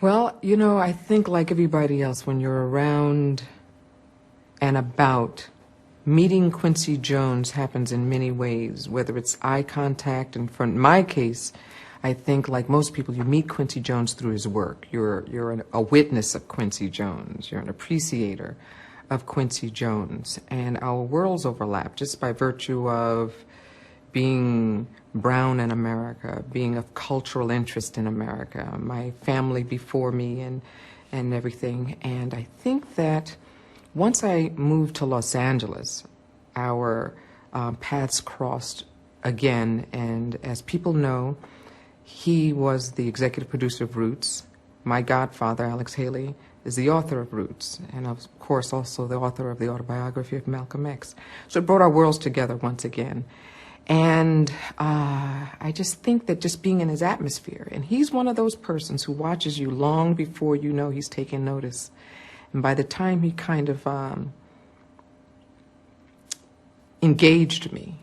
Well, you know, I think like everybody else, when you're around and about, meeting Quincy Jones happens in many ways, whether it's eye contact, and for my case, I think like most people, you meet Quincy Jones through his work. You're a witness of Quincy Jones. You're an appreciator of Quincy Jones. And our worlds overlap just by virtue of being brown in America, being of cultural interest in America, my family before me and everything. And I think that once I moved to Los Angeles, our paths crossed again. And as people know, he was the executive producer of Roots. My godfather, Alex Haley, is the author of Roots, and of course also the author of the autobiography of Malcolm X. So it brought our worlds together once again. And I just think that just being in his atmosphere, and he's one of those persons who watches you long before you know he's taking notice. And by the time he kind of engaged me,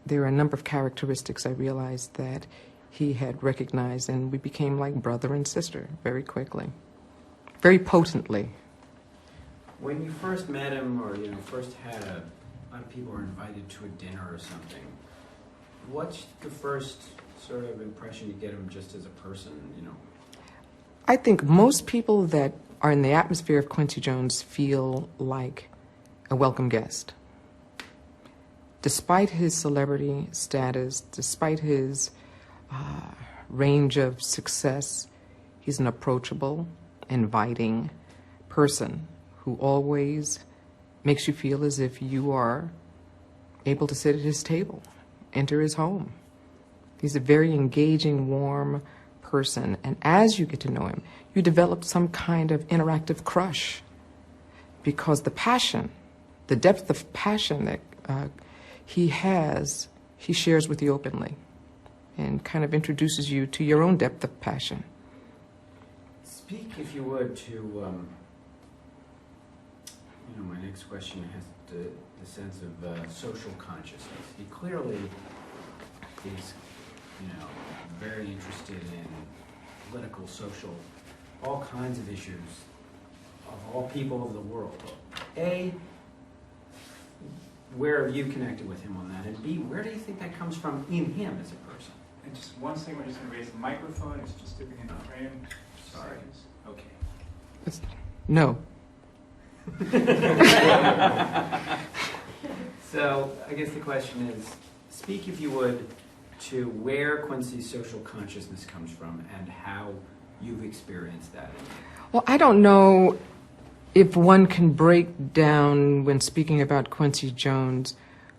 there are a number of characteristics I realized that he had recognized, and we became like brother and sister very quickly, very potently. When you first met him, or first had a lot of people were invited to a dinner or something, what's the first sort of impression you get of him just as a person, I think most people that are in the atmosphere of Quincy Jones feel like a welcome guest. Despite his celebrity status, despite his range of success, he's an approachable, inviting person who always makes you feel as if you are able to sit at his table, enter his home. He's a very engaging, warm person, and as you get to know him, you develop some kind of interactive crush, because the passion, the depth of passion that he has, he shares with you openly, and kind of introduces you to your own depth of passion. Speak, if you would, to my next question has the sense of social consciousness. He clearly is, very interested in political, social, all kinds of issues of all people of the world. A, where have you connected with him on that? And B, where do you think that comes from in him as a person? And just one second, we're just going to raise the microphone. It's just dipping in the frame. Sorry. Okay. No. So, I guess the question is, speak, if you would, to where Quincy's social consciousness comes from and how you've experienced that. Well, I don't know if one can break down, when speaking about Quincy Jones,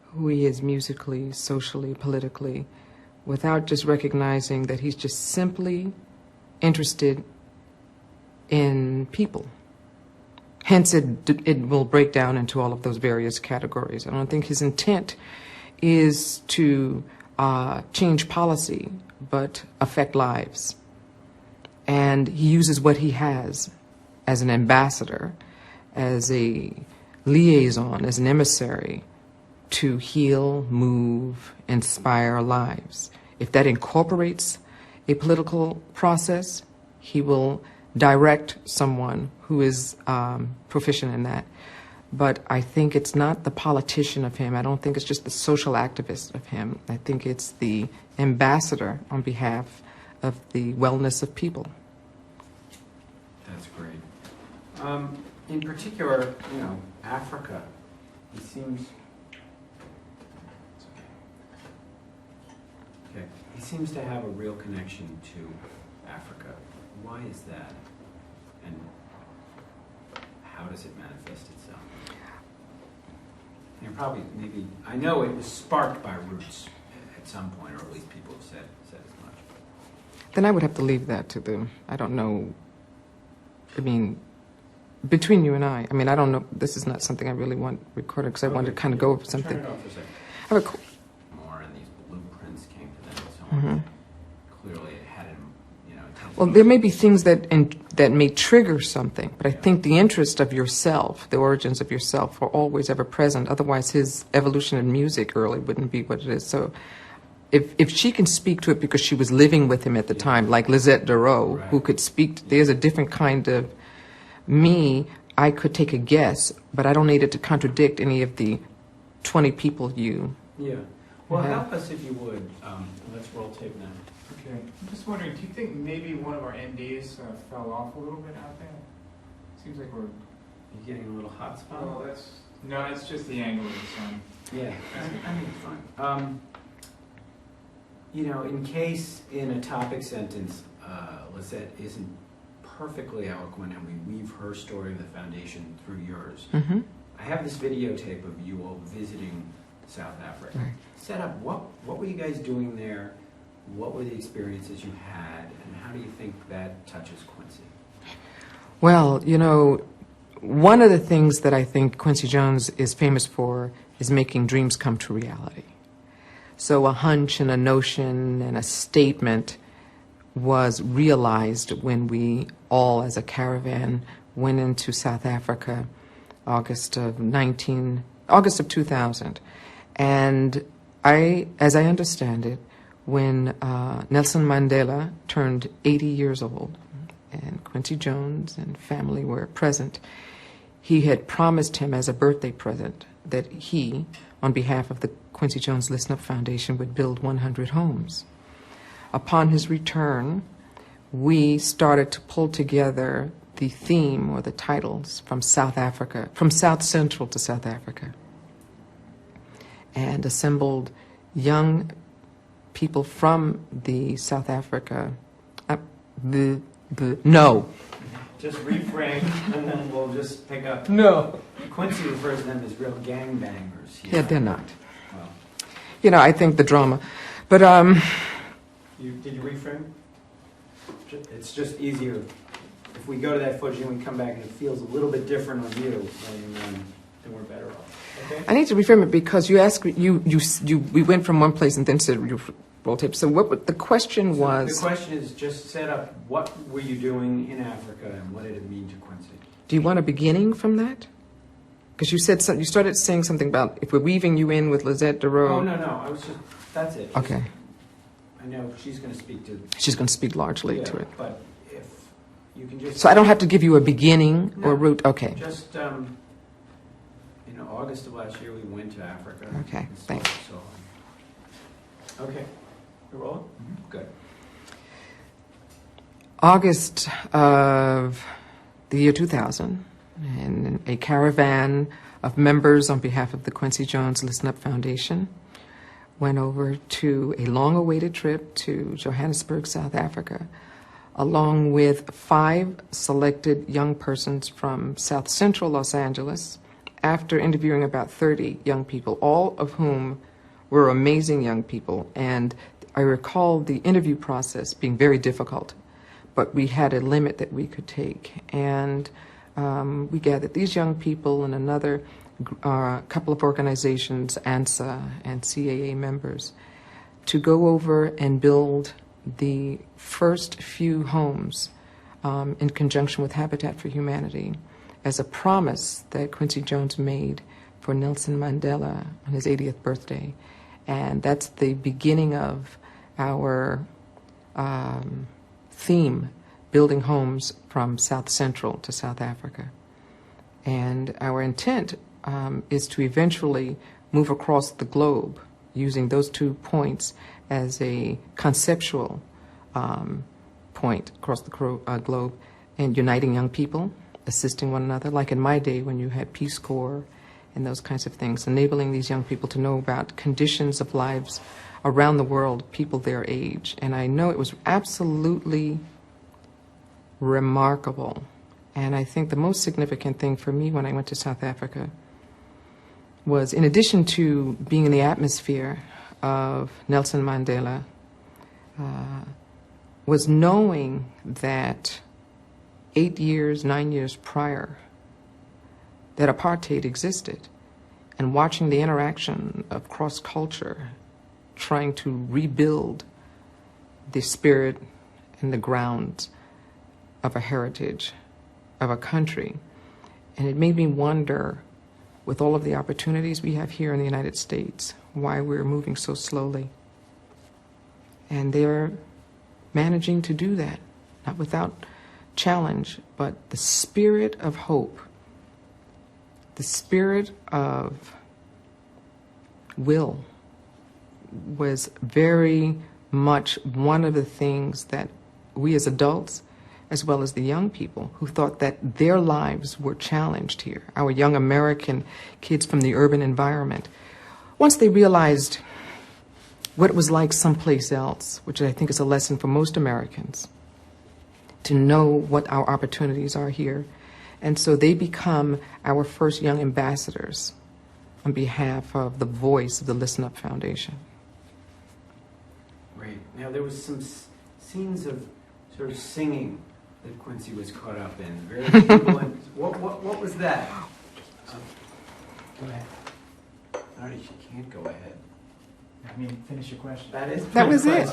who he is musically, socially, politically, without just recognizing that he's just simply interested in people. Hence, it will break down into all of those various categories. I don't think his intent is to change policy, but affect lives. And he uses what he has as an ambassador, as a liaison, as an emissary, to heal, move, inspire lives. If that incorporates a political process, he will direct someone who is proficient in that. But I think it's not the politician of him. I don't think it's just the social activist of him. I think it's the ambassador on behalf of the wellness of people. That's great. In particular, Africa, he seems... Okay. He seems to have a real connection to Africa. Why is that? And how does it manifest itself? Probably, maybe, I know it was sparked by Roots at some point, or at least people have said as much. Then I would have to leave that to them. I don't know. I mean, between you and I don't know. This is not something I really want recorded, because I want to kind of go over something. Turn it off for a second. I have a more, and these blueprints came to them and so on. Clearly, it had him, Well, there may be things that may trigger something, but I think the interest of yourself, the origins of yourself, are always ever present. Otherwise, his evolution in music early wouldn't be what it is. So if she can speak to it because she was living with him at the time, like Lisette Duro, who Right. could speak, there's a different kind of me. I could take a guess, but I don't need it to contradict any of the 20 people you. Yeah. Well, Yeah. help us if you would. Let's roll tape now. Okay, I'm just wondering, do you think maybe one of our NDs fell off a little bit out there? Seems like we're, You getting a little hot spot? well, no, it's just the angle of the sun. Yeah, I think it's fine. You know, in case in a topic sentence, Lisette isn't perfectly eloquent and we weave her story of the foundation through yours, Mm-hmm. I have this videotape of you all visiting South Africa. Right. Set up, what were you guys doing there? What were the experiences you had? And how do you think that touches Quincy? Well, you know, one of the things that I think Quincy Jones is famous for is making dreams come to reality. So a hunch and a notion and a statement was realized when we all, as a caravan, went into South Africa, August of 2000. And as I understand it, when Nelson Mandela turned 80 years old, and Quincy Jones and family were present, he had promised him as a birthday present that he, on behalf of the Quincy Jones Listen Up Foundation, would build 100 homes. Upon his return, we started to pull together the theme or the titles from South Africa, from South Central to South Africa, and assembled young people from the South Africa, no. Just reframe and then we'll just pick up. No. Quincy refers to them as real gangbangers. Yeah, they're not. Well, You know, I think the drama. But, did you reframe? It's just easier. If we go to that footage and we come back and it feels a little bit different on you, then we're better off. Okay? I need to reframe it because you asked, we went from one place and then said you roll tape. So the question was... The question is just set up, what were you doing in Africa and what did it mean to Quincy? Do you want a beginning from that? Because you said you started saying something about if we're weaving you in with Lisette Duro. Oh, no, I was just, that's it. Okay. I know she's going to speak to... She's going to speak largely yeah, to it. But if you can just... So I don't have to give you a beginning or No. route? Okay. Just, August of last year, we went to Africa. Okay, and saw- thanks. Okay. You rolling? Good. August of the year 2000, and a caravan of members on behalf of the Quincy Jones Listen Up Foundation went over to a long-awaited trip to Johannesburg, South Africa, along with 5 selected young persons from South Central Los Angeles, after interviewing about 30 young people, all of whom were amazing young people. And I recall the interview process being very difficult, but we had a limit that we could take. And we gathered these young people and another couple of organizations, ANSA and CAA members, to go over and build the first few homes in conjunction with Habitat for Humanity as a promise that Quincy Jones made for Nelson Mandela on his 80th birthday. And that's the beginning of our theme, building homes from South Central to South Africa. And our intent is to eventually move across the globe using those 2 points as a conceptual point across the globe, and uniting young people, assisting one another, like in my day when you had Peace Corps and those kinds of things, enabling these young people to know about conditions of lives around the world, people their age. And I know it was absolutely remarkable. And I think the most significant thing for me when I went to South Africa was, in addition to being in the atmosphere of Nelson Mandela, was knowing that 9 years prior, that apartheid existed, and watching the interaction of cross-culture, trying to rebuild the spirit and the grounds of a heritage, of a country. And it made me wonder, with all of the opportunities we have here in the United States, why we're moving so slowly. And they're managing to do that, not without challenge, but the spirit of hope, the spirit of will was very much one of the things that we as adults, as well as the young people who thought that their lives were challenged here, our young American kids from the urban environment, once they realized what it was like someplace else, which I think is a lesson for most Americans, to know what our opportunities are here. And so they become our first young ambassadors on behalf of the voice of the Listen Up Foundation. Great. Now, there was some scenes of sort of singing that Quincy was caught up in. Very jubilant. What was that? Go ahead. Artie, she can't go ahead. I mean, finish your question. That was it.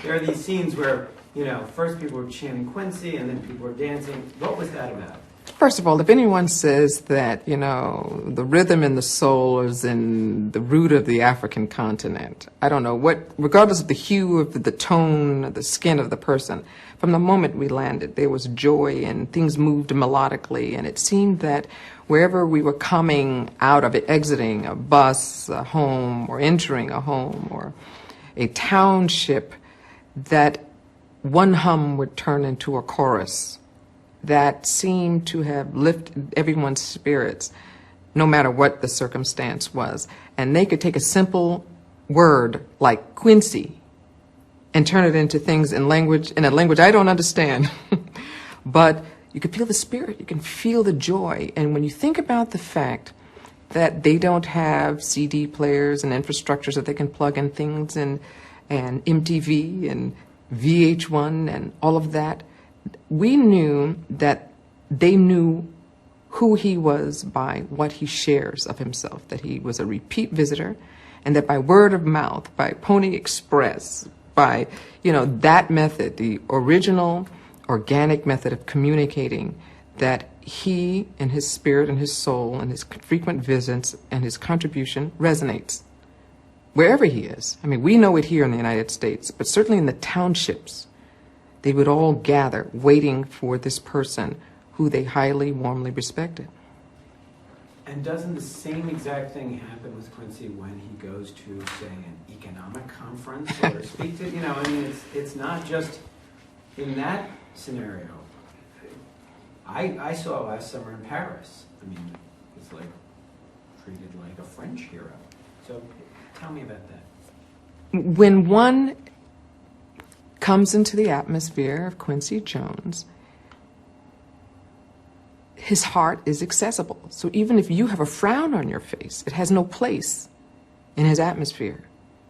There are these scenes where, you know, first people were chanting Quincy and then people were dancing. What was that about? First of all, if anyone says that, you know, the rhythm and the soul is in the root of the African continent, I don't know what, regardless of the hue of the tone, the skin of the person, from the moment we landed, there was joy and things moved melodically, and it seemed that wherever we were coming out of it, exiting a bus, a home, or entering a home, or a township, that one hum would turn into a chorus that seemed to have lifted everyone's spirits, no matter what the circumstance was. And they could take a simple word like Quincy and turn it into things in a language I don't understand. But you can feel the spirit, you can feel the joy. And when you think about the fact that they don't have CD players and infrastructures that they can plug in things and MTV and VH1 and all of that, we knew that they knew who he was by what he shares of himself, that he was a repeat visitor, and that by word of mouth, by Pony Express, by, you know, that method, the original organic method of communicating, that he and his spirit and his soul and his frequent visits and his contribution resonates wherever he is. I mean, we know it here in the United States, but certainly in the townships, they would all gather waiting for this person who they highly, warmly respected. And doesn't the same exact thing happen with Quincy when he goes to, say, an economic conference or speak to, you know, I mean, it's not just in that scenario. I saw last summer in Paris. I mean, it's like treated like a French hero. So tell me about that. When one comes into the atmosphere of Quincy Jones, his heart is accessible. So even if you have a frown on your face, it has no place in his atmosphere.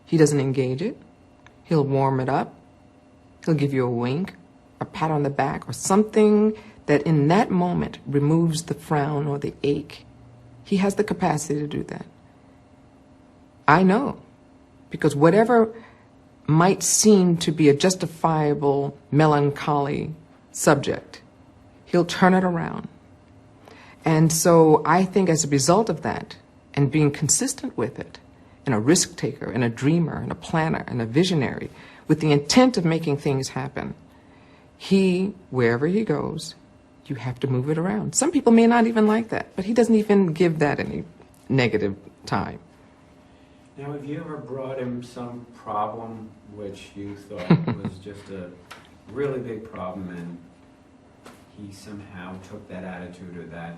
He doesn't engage it. He'll warm it up. He'll give you a wink, a pat on the back, or something that in that moment removes the frown or the ache. He has the capacity to do that. I know, because whatever might seem to be a justifiable melancholy subject, he'll turn it around. And so I think as a result of that, and being consistent with it, and a risk taker, and a dreamer, and a planner, and a visionary, with the intent of making things happen, he, wherever he goes, you have to move it around. Some people may not even like that, but he doesn't even give that any negative time. Now, have you ever brought him some problem which you thought was just a really big problem and he somehow took that attitude or that?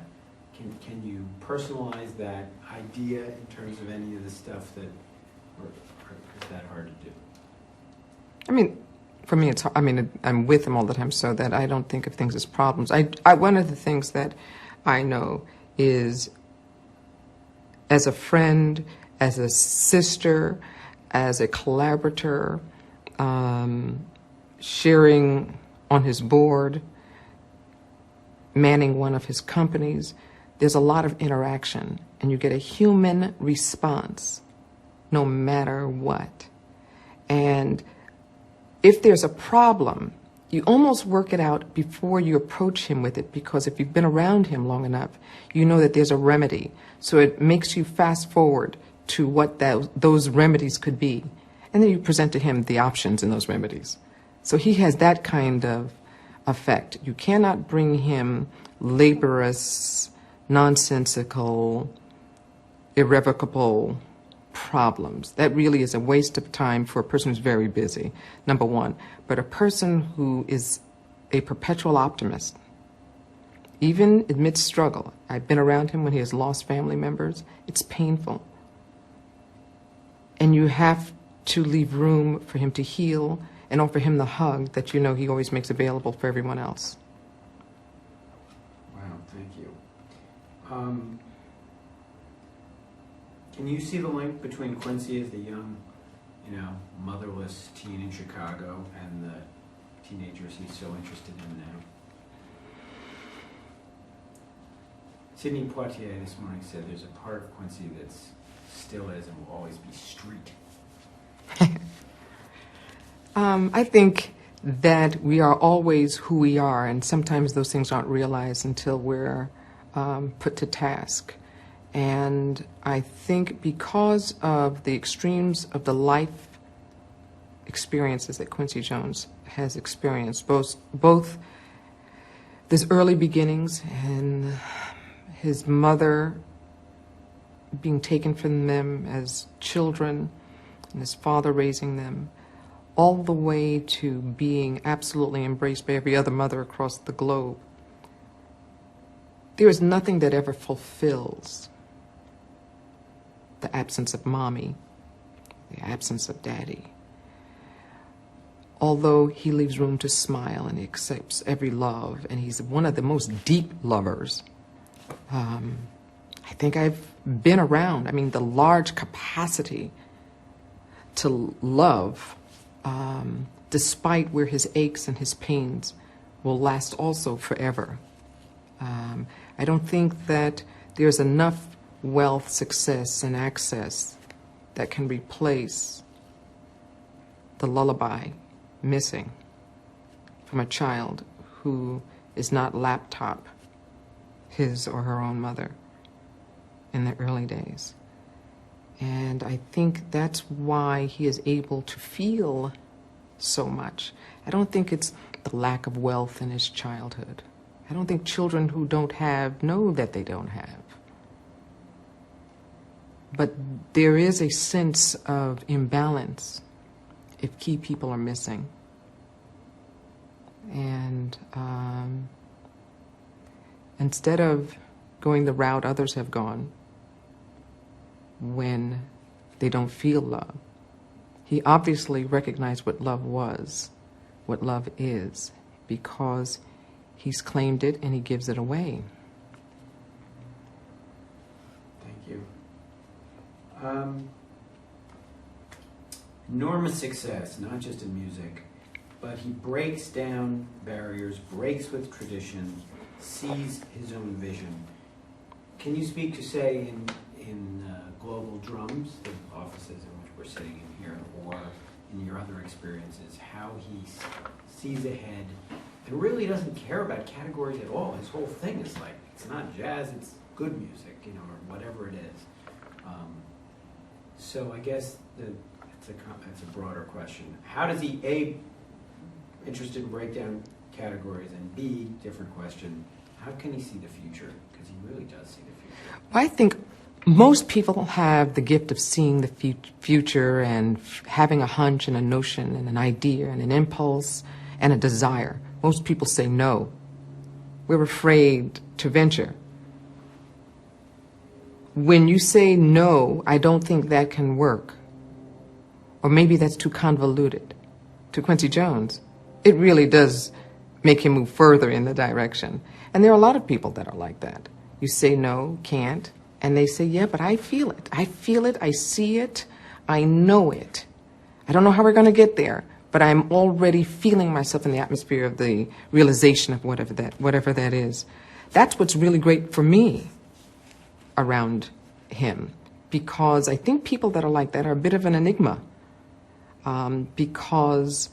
Can you personalize that idea in terms of any of the stuff that, or is that hard to do? I mean, for me, it's, I mean, I'm with him all the time so that I don't think of things as problems. One of the things that I know is, as a friend, as a sister, as a collaborator, sharing on his board, manning one of his companies, there's a lot of interaction, and you get a human response no matter what. And if there's a problem, you almost work it out before you approach him with it, because if you've been around him long enough, you know that there's a remedy. So it makes you fast forward to what those remedies could be. And then you present to him the options in those remedies. So he has that kind of effect. You cannot bring him laborious, nonsensical, irrevocable problems. That really is a waste of time for a person who's very busy, number one. But a person who is a perpetual optimist, even amidst struggle. I've been around him when he has lost family members. It's painful. And you have to leave room for him to heal and offer him the hug that you know he always makes available for everyone else. Wow, thank you. Can you see the link between Quincy as the young, motherless teen in Chicago and the teenagers he's so interested in now? Sidney Poitier this morning said there's a part of Quincy that's still is and will always be street. I think that we are always who we are, and sometimes those things aren't realized until we're put to task. And I think because of the extremes of the life experiences that Quincy Jones has experienced, both his early beginnings and his mother being taken from them as children, and his father raising them, all the way to being absolutely embraced by every other mother across the globe. There is nothing that ever fulfills the absence of mommy, the absence of daddy. Although he leaves room to smile and he accepts every love, and he's one of the most deep lovers. I think I've been around. I mean, the large capacity to love, despite where his aches and his pains will last also forever. I don't think that there's enough wealth, success, and access that can replace the lullaby missing from a child who is not laptop his or her own mother in the early days. And I think that's why he is able to feel so much. I don't think it's the lack of wealth in his childhood. I don't think children who don't have know that they don't have. But there is a sense of imbalance if key people are missing. And instead of going the route others have gone when they don't feel love, he obviously recognized what love was, what love is, because he's claimed it and he gives it away. Thank you. Enormous success, not just in music, but he breaks down barriers, breaks with tradition, sees his own vision. Can you speak to, say, in Global Drums, the offices in which we're sitting in here, or in your other experiences, how he sees ahead and really doesn't care about categories at all? His whole thing is like, it's not jazz, it's good music, or whatever it is. So I guess it's a broader question. How does he, A, interested in breakdown categories, and B, different question, how can he see the future? Because he really does see the future. I think most people have the gift of seeing the future and having a hunch and a notion and an idea and an impulse and a desire. Most people say no. We're afraid to venture. When you say no, I don't think that can work. Or maybe that's too convoluted. To Quincy Jones, it really does make him move further in the direction. And there are a lot of people that are like that. You say no, can't, and they say, yeah, but I feel it. I feel it, I see it, I know it. I don't know how we're going to get there, but I'm already feeling myself in the atmosphere of the realization of whatever that is. That's what's really great for me around him, because I think people that are like that are a bit of an enigma, because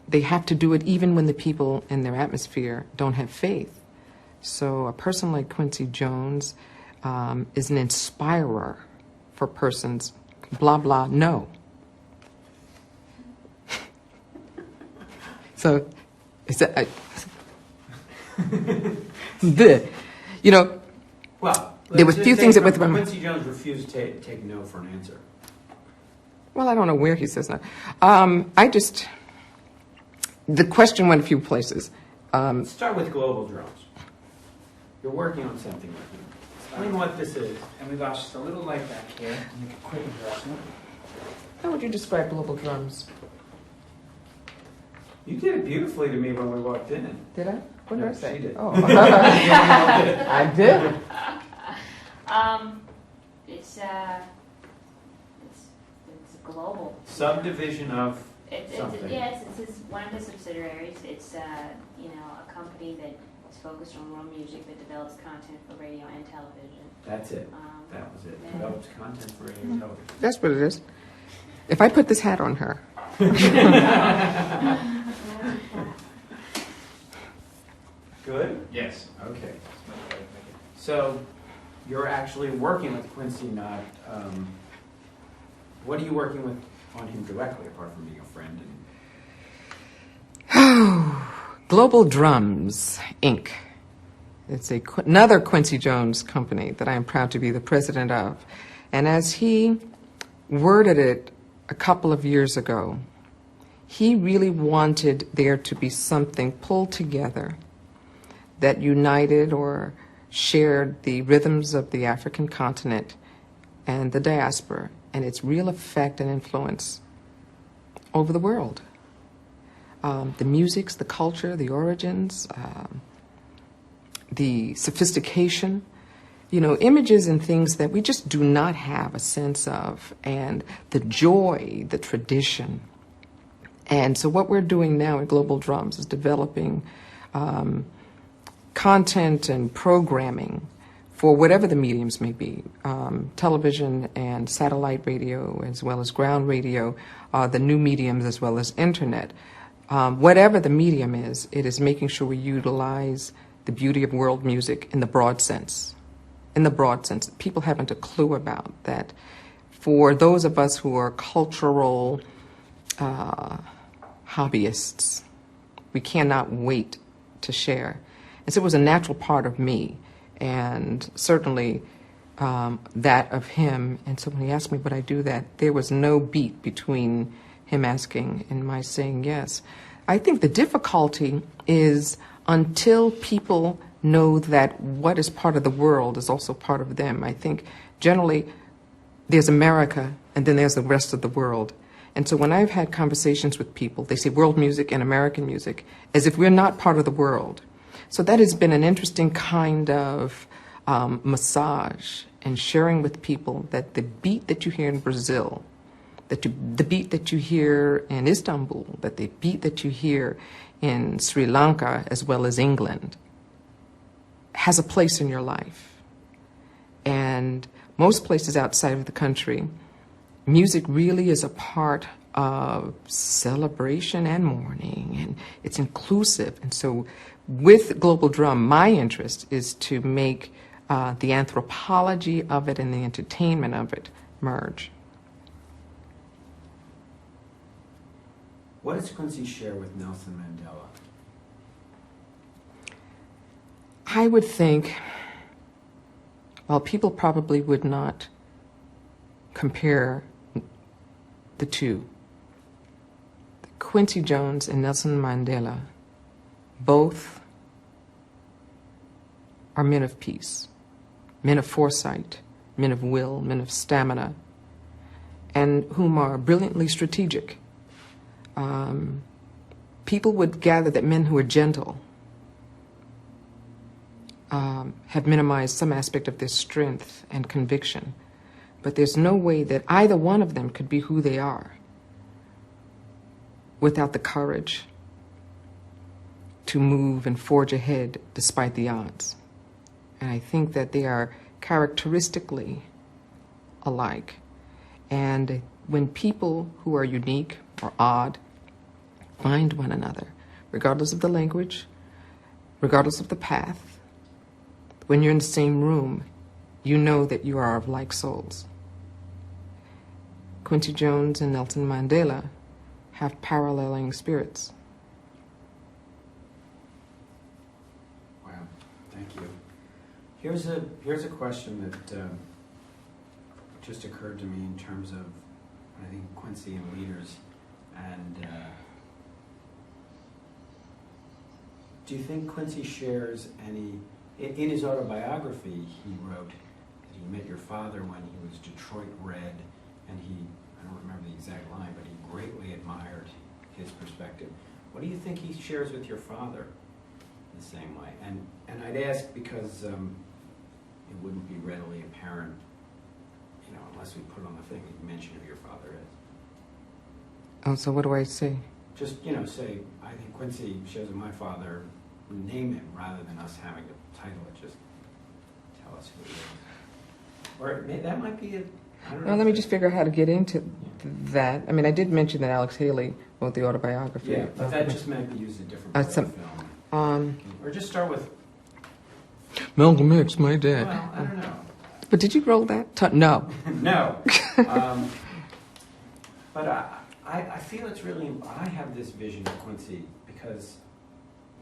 they have to do it even when the people in their atmosphere don't have faith. So a person like Quincy Jones is an inspirer for persons, blah, blah, no. So, is that, you know, Well, there were let's few just things say that with Quincy Jones refused to take no for an answer. well, I don't know where he says that. The question went a few places. Let's start with global drums. You're working on something with him. Explain what this is. And we lost just a little light back here. Make a quick adjustment. How would you describe global drums? You did it beautifully to me when we walked in. Did I? What did No, I say? she did. Oh, I did. It's global. Subdivision of something. It's one of the subsidiaries. It's a company that is focused on world music that develops content for radio and television. That's it. That was it. Yeah. Develops content for radio and television. That's what it is. If I put this hat on her. Good? Yes. Okay. So you're actually working with Quincy, not, what are you working with on him directly, apart from being a friend? Global Drums, Inc. It's another Quincy Jones company that I am proud to be the president of. And as he worded it a couple of years ago, he really wanted there to be something pulled together that united or shared the rhythms of the African continent and the diaspora and its real effect and influence over the world. The musics, the culture, the origins, the sophistication, images and things that we just do not have a sense of, and the joy, the tradition. And so what we're doing now at Global Drums is developing content and programming for whatever the mediums may be, television and satellite radio, as well as ground radio, the new mediums, as well as internet. Whatever the medium is, it is making sure we utilize the beauty of world music in the broad sense. In the broad sense, people haven't a clue about that. For those of us who are cultural hobbyists, we cannot wait to share. And so it was a natural part of me, and certainly that of him. And so when he asked me would I do that, there was no beat between him asking and my saying yes. I think the difficulty is until people know that what is part of the world is also part of them. I think generally there's America and then there's the rest of the world. And so when I've had conversations with people, they say world music and American music as if we're not part of the world. So that has been an interesting kind of massage and sharing with people that the beat that you hear in Brazil, the beat that you hear in Istanbul, that the beat that you hear in Sri Lanka as well as England has a place in your life. And most places outside of the country, music really is a part of celebration and mourning, and it's inclusive. And so with Global Drum, my interest is to make the anthropology of it and the entertainment of it merge. What does Quincy share with Nelson Mandela? I would think, well, people probably would not compare the two. Quincy Jones and Nelson Mandela both are men of peace, men of foresight, men of will, men of stamina, and whom are brilliantly strategic. People would gather that men who are gentle have minimized some aspect of their strength and conviction, but there's no way that either one of them could be who they are without the courage to move and forge ahead despite the odds. And I think that they are characteristically alike. And when people who are unique or odd find one another, regardless of the language, regardless of the path, when you're in the same room, you know that you are of like souls. Quincy Jones and Nelson Mandela have paralleling spirits. Thank you. Here's a question that just occurred to me in terms of, I think, Quincy and leaders. And do you think Quincy shares any, in his autobiography, he wrote that he met your father when he was Detroit Red, and he, I don't remember the exact line, but he greatly admired his perspective. What do you think he shares with your father the same way? And I'd ask because it wouldn't be readily apparent, you know, unless we put on the thing that you mention who your father is. Oh, so what do I say? Just, you know, say, I think Quincy shares with my father, name him rather than us having to title it, just tell us who he is. Or that might be I don't know. Well, let me just figure out how to get into that. I mean, I did mention that Alex Haley wrote the autobiography. Yeah, but that just might be used in different parts some- of the film. Or just start with, Malcolm X, my dad. well, I don't know. But did you roll that? No. No. But I feel it's really, I have this vision of Quincy because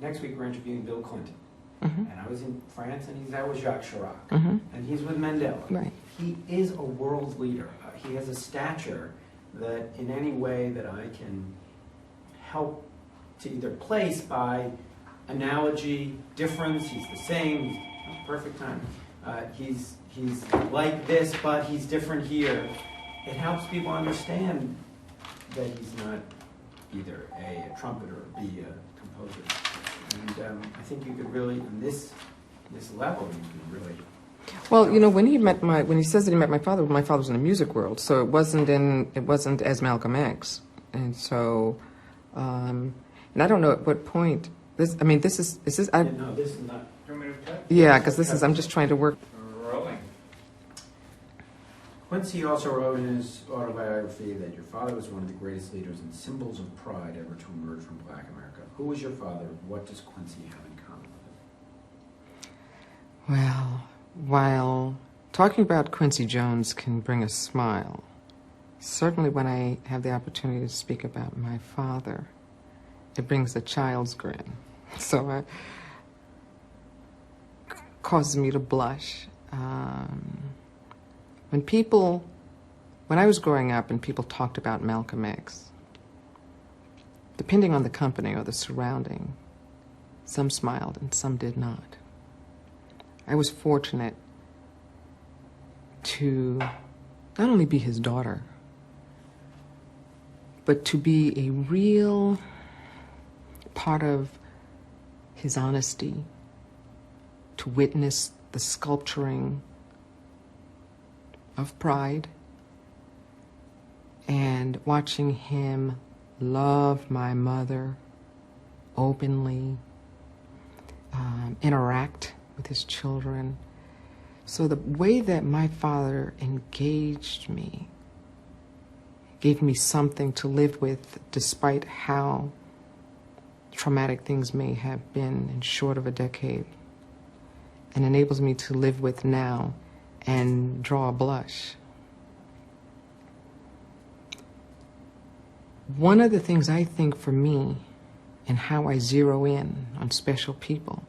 next week we're interviewing Bill Clinton. Mm-hmm. And I was in France and he's out with Jacques Chirac. Mm-hmm. And he's with Mandela. Right. He is a world leader. He has a stature that in any way that I can help to either place by analogy, difference, he's the same, he's perfect time. He's like this, but he's different here. It helps people understand that he's not either A, a trumpeter, or B, a composer. And I think you could really, on this level, you could really... Well, you know, when he says that he met my father was in the music world, so it wasn't as Malcolm X, and so, and I don't know at what point this is. No, this is not... Do you want me to cut? Yeah, because I'm just trying to work. Rolling. Quincy also wrote in his autobiography that your father was one of the greatest leaders and symbols of pride ever to emerge from Black America. Who was your father? What does Quincy have in common with him? Well, while talking about Quincy Jones can bring a smile, certainly when I have the opportunity to speak about my father, it brings a child's grin. So it causes me to blush. When I was growing up and people talked about Malcolm X, depending on the company or the surrounding, some smiled and some did not. I was fortunate to not only be his daughter, but to be a real part of his honesty, to witness the sculpturing of pride and watching him love my mother openly, interact with his children. So the way that my father engaged me gave me something to live with despite how traumatic things may have been in short of a decade, and enables me to live with now and draw a blush. One of the things I think for me and how I zero in on special people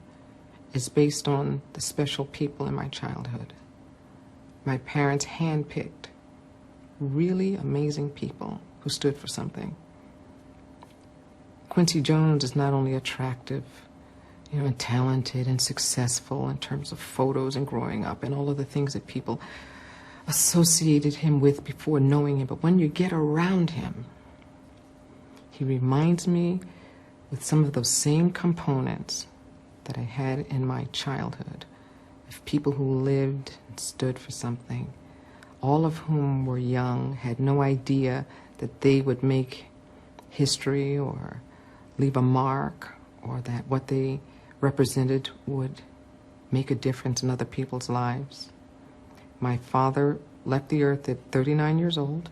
is based on the special people in my childhood. My parents handpicked really amazing people who stood for something. Quincy Jones is not only attractive, you know, and talented and successful in terms of photos and growing up and all of the things that people associated him with before knowing him, but when you get around him, he reminds me with some of those same components that I had in my childhood, of people who lived and stood for something, all of whom were young, had no idea that they would make history or leave a mark, or that what they represented would make a difference in other people's lives. My father left the earth at 39 years old,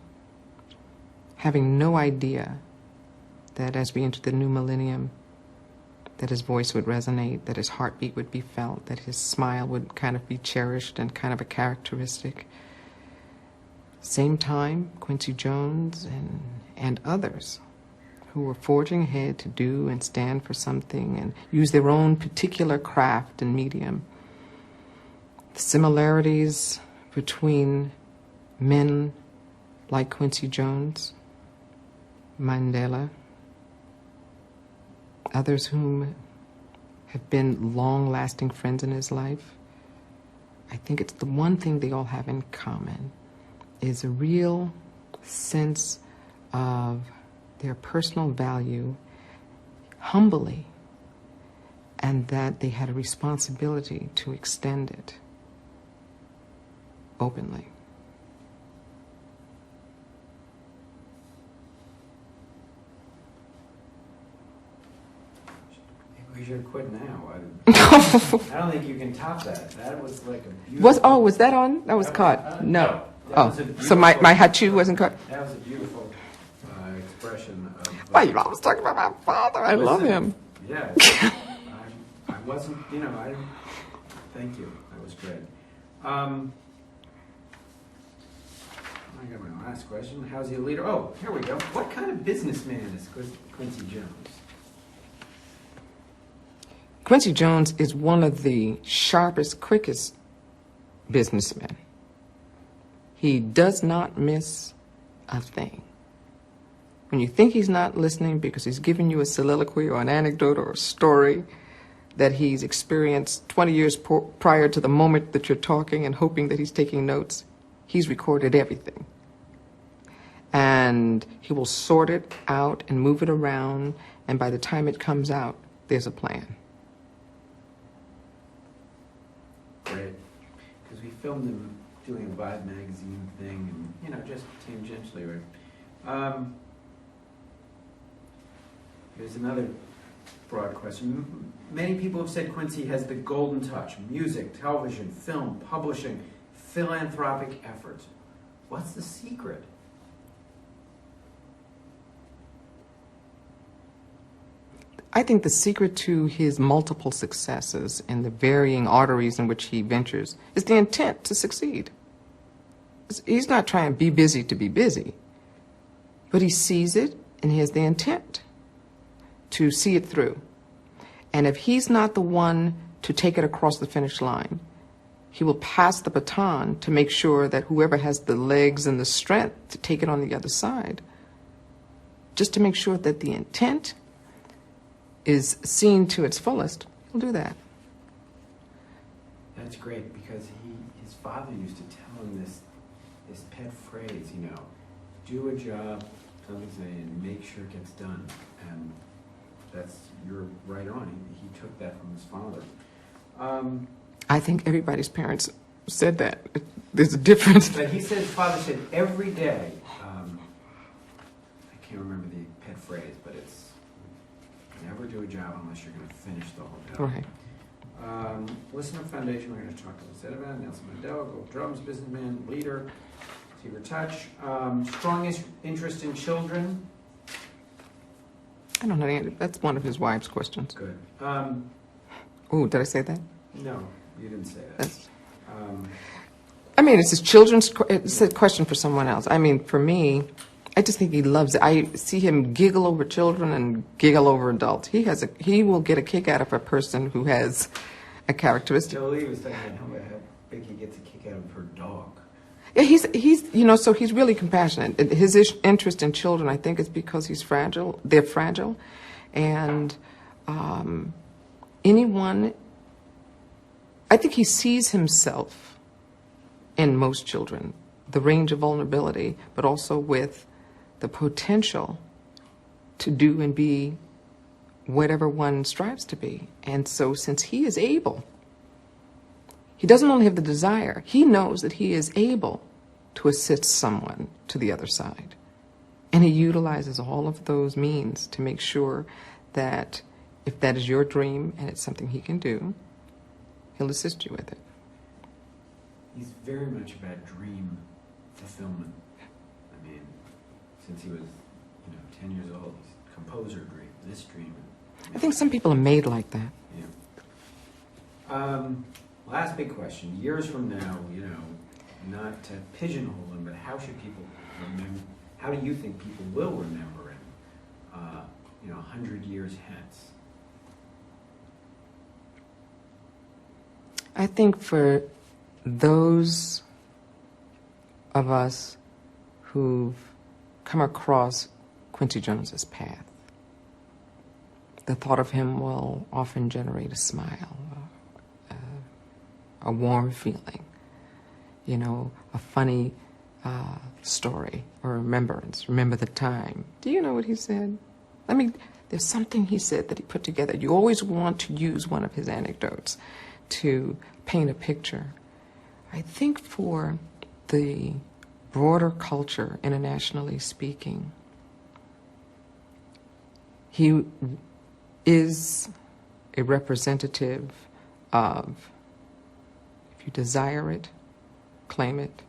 having no idea that as we entered the new millennium, that his voice would resonate, that his heartbeat would be felt, that his smile would kind of be cherished and kind of a characteristic. Same time, Quincy Jones and others who are forging ahead to do and stand for something and use their own particular craft and medium. The similarities between men like Quincy Jones, Mandela, others whom have been long-lasting friends in his life. I think it's the one thing they all have in common is a real sense of their personal value humbly, and that they had a responsibility to extend it openly. We should quit now. I don't think you can top that. That was like a beautiful... Was that on? That was caught? that No. was a So beautiful- my hachu wasn't caught? That was a beautiful expression of... Why, you always talking about my father. I love him. Yeah. I wasn't, I didn't... Thank you. That was great. I got my last question. How's he a leader? Oh, here we go. What kind of businessman is Quincy Jones? Quincy Jones is one of the sharpest, quickest businessmen. He does not miss a thing. When you think he's not listening because he's giving you a soliloquy or an anecdote or a story that he's experienced 20 years prior to the moment that you're talking and hoping that he's taking notes, he's recorded everything. And he will sort it out and move it around, and by the time it comes out, there's a plan. Great. Because we filmed him doing a Vibe magazine thing, and, just tangentially, right? Here's another broad question. Many people have said Quincy has the golden touch: music, television, film, publishing, philanthropic efforts. What's the secret? I think the secret to his multiple successes and the varying arteries in which he ventures is the intent to succeed. He's not trying to be busy, but he sees it and he has the intent to see it through. And if he's not the one to take it across the finish line, he will pass the baton to make sure that whoever has the legs and the strength to take it on the other side, just to make sure that the intent is seen to its fullest, he'll do that. That's great, because his father used to tell him this pet phrase, do a job, something saying, and make sure it gets done. And you're right on. He took that from his father. I think everybody's parents said that. There's a difference. But he said, his father said every day, I can't remember the pet phrase, but it's, never do a job unless you're going to finish the whole job. Right. Listener Foundation, we're going to talk to Zedevin, Nelson Mandela, Gold Drums, businessman, leader, Secret Touch. Strongest interest in children? I don't know the answer. That's one of his wife's questions. Good. Oh, did I say that? No, you didn't say that. That's, it's his children's, it's a question for someone else. For me, I just think he loves it. I see him giggle over children and giggle over adults. He will get a kick out of a person who has a characteristic. Jolie was talking about how big he gets a kick out of her dog. Yeah, so he's really compassionate. His interest in children, I think, is because he's fragile. They're fragile, and I think he sees himself in most children, the range of vulnerability, but also with the potential to do and be whatever one strives to be. And so since he is able, he doesn't only have the desire, he knows that he is able to assist someone to the other side. And he utilizes all of those means to make sure that if that is your dream and it's something he can do, he'll assist you with it. He's very much about dream fulfillment. Since he was, 10 years old, he's composer dream, this dream. I think some people are made like that. Yeah. Last big question. Years from now, not to pigeonhole him, but how should people remember? How do you think people will remember him 100 years hence? I think for those of us who've come across Quincy Jones's path, the thought of him will often generate a smile, a warm feeling, a funny story or remembrance. Remember the time. Do you know what he said? There's something he said that he put together. You always want to use one of his anecdotes to paint a picture. I think for the broader culture, internationally speaking, he is a representative of, if you desire it, claim it,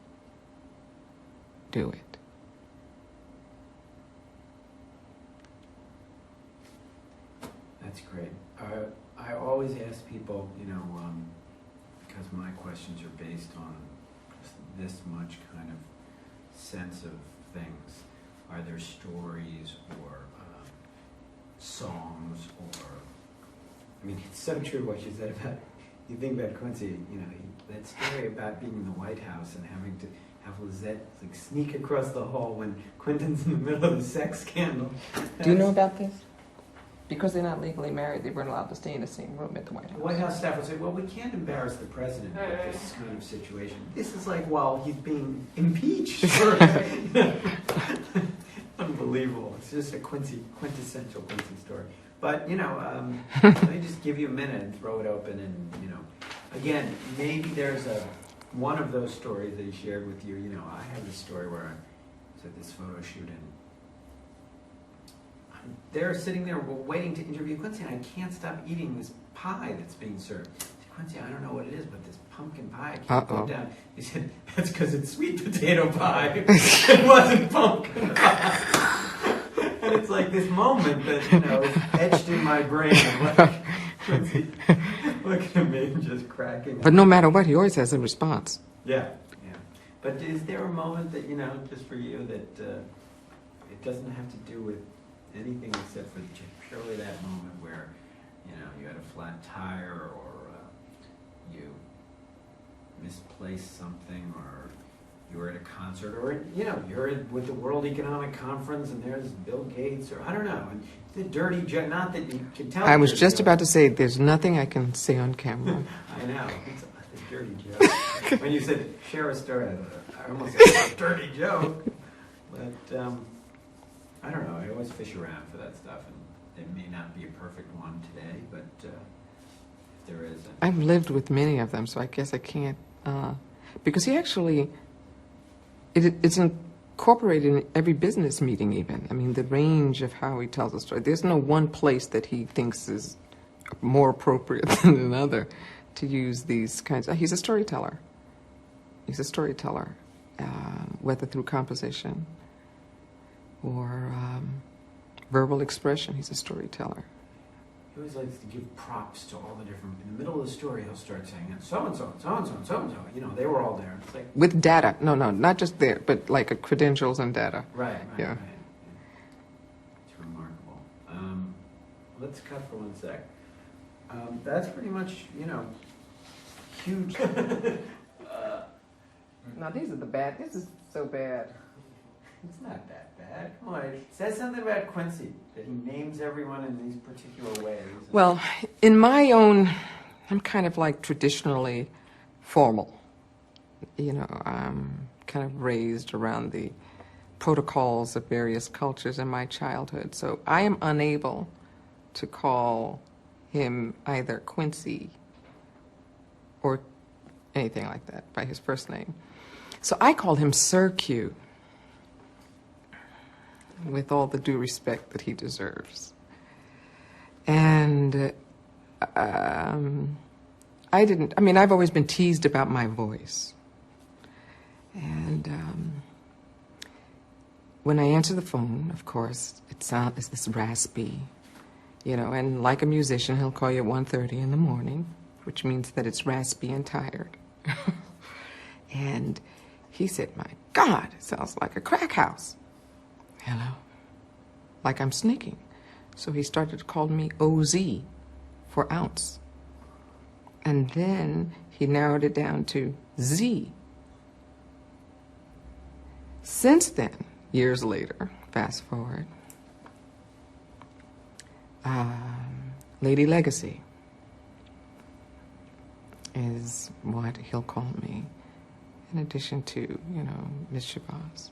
do it. That's great. I always ask people, because my questions are based on just this much kind of sense of things. Are there stories or songs or... it's so true what you said about, you think about Quincy, that story about being in the White House and having to have Lizette sneak across the hall when Quentin's in the middle of a sex scandal. Do you know about this? Because they're not legally married, they weren't allowed to stay in the same room at the White House. The White House staff would say, well, we can't embarrass the president with this kind of situation. This is like while he's being impeached. Unbelievable. It's just a quintessential Quincy story. But, let me just give you a minute and throw it open and, again, maybe there's one of those stories that he shared with you. I have this story where I was at this photo shoot and they're sitting there waiting to interview Quincy, and I can't stop eating this pie that's being served. I said, Quincy, I don't know what it is, but this pumpkin pie, I can't put it down. He said, that's because it's sweet potato pie. It wasn't pumpkin pie. And it's like this moment that, is etched in my brain. I'm like, Quincy, look at me just cracking. But no matter what, he always has a response. Yeah. But is there a moment that, just for you, that it doesn't have to do with anything except for purely that moment where, you had a flat tire or you misplaced something or you were at a concert or, you're with the World Economic Conference and there's Bill Gates or I don't know, and the dirty joke, not that you can tell. I was just about to say, there's nothing I can say on camera. I know, it's a dirty joke. When you said share a story, I almost said a dirty joke, but I don't know. I always fish around for that stuff, and it may not be a perfect one today, but if there is, I've lived with many of them, so I guess I can't. Because he actually, it's incorporated in every business meeting. Even the range of how he tells a story. There's no one place that he thinks is more appropriate than another to use these kinds. He's a storyteller. Whether through composition or verbal expression, he's a storyteller. He always likes to give props to all the different. In the middle of the story, he'll start saying, "And so and so, and so and so, and so and so." They were all there. It's like with data. No, not just there, but like credentials and data. Right. Yeah. It's remarkable. Let's cut for 1 sec. That's pretty much, huge. Now these are the bad. This is so bad. It's not that bad. Come on, it says something about Quincy, that he names everyone in these particular ways. Well, in my own, I'm kind of like traditionally formal. I'm kind of raised around the protocols of various cultures in my childhood. So I am unable to call him either Quincy or anything like that by his first name. So I call him Sir Q, with all the due respect that he deserves. And I've always been teased about my voice. And when I answer the phone, of course, it's this raspy, and like a musician, he'll call you at 1:30 in the morning, which means that it's raspy and tired. And he said, "My God, it sounds like a crack house." Hello? Like I'm sneaking. So he started to call me OZ for ounce. And then he narrowed it down to Z. Since then, years later, fast forward, Lady Legacy is what he'll call me, in addition to, Miss Shabazz.